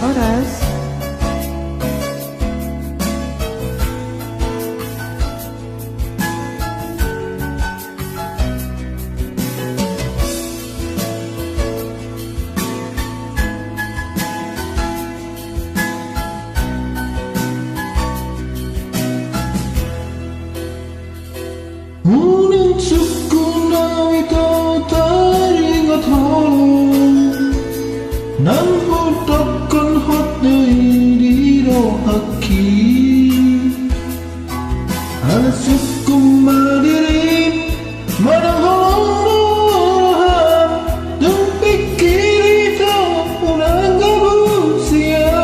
Horas. Ngunit suku na ikaw teringat halong Nang hudakkan hati di rohaki Asukku madirin Madang halong Dan pikir itu unang gabusia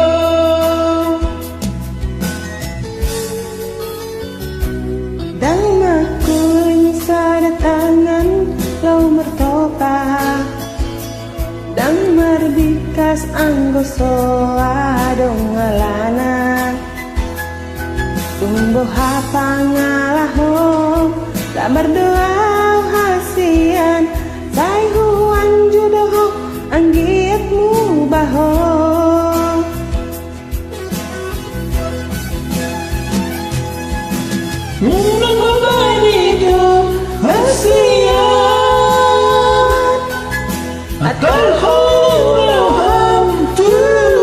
Dan makuin sa datangan lau mertopa Dan marbikas ang gusto adong ngalana Tumbuh pangalahom tak berdoa hasian Say huan judoh ang giatmu bahong Unang mabalito hasian At alham tuan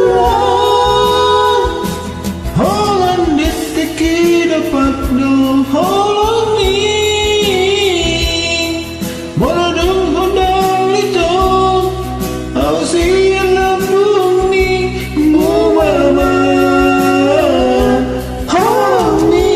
Holan ditiki dapat no holan ni Morodong hodang ito Hausian lambung ni Mumama Holan ni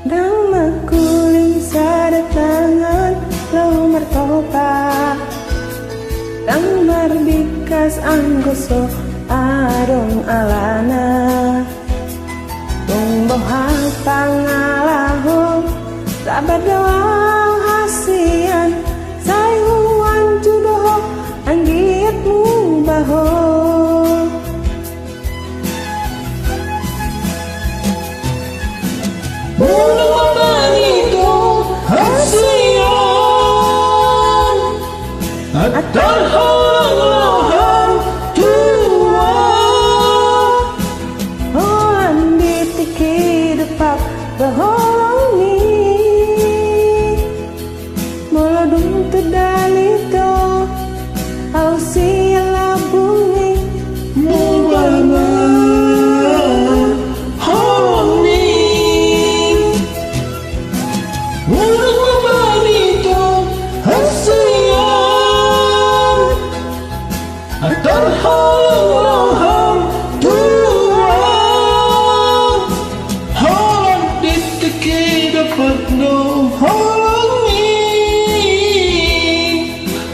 Dan makuling sa datangan lau mertopa Dan marbikas ang gusto adong alana Tumbuh pangalahom tak berdoa hasian Say huan judoh ang giatmu bahong Unang mabalito hasian At alham tuan Hoan ditiki depak baholong ni Molodong tedalito Au siya labungi Mubama Holan ni Unang mabalito hasian At alham tuan Holan ditiki dapat no holan ni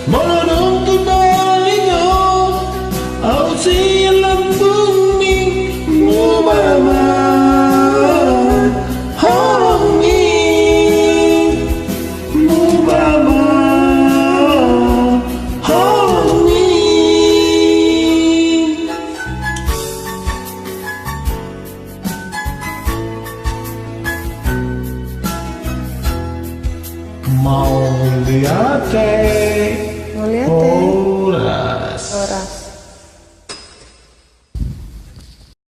Morodong tudalino Au siya lambung ni Mumama Holan ni Mumama Holan ni Mau lihat Mau lihat ya?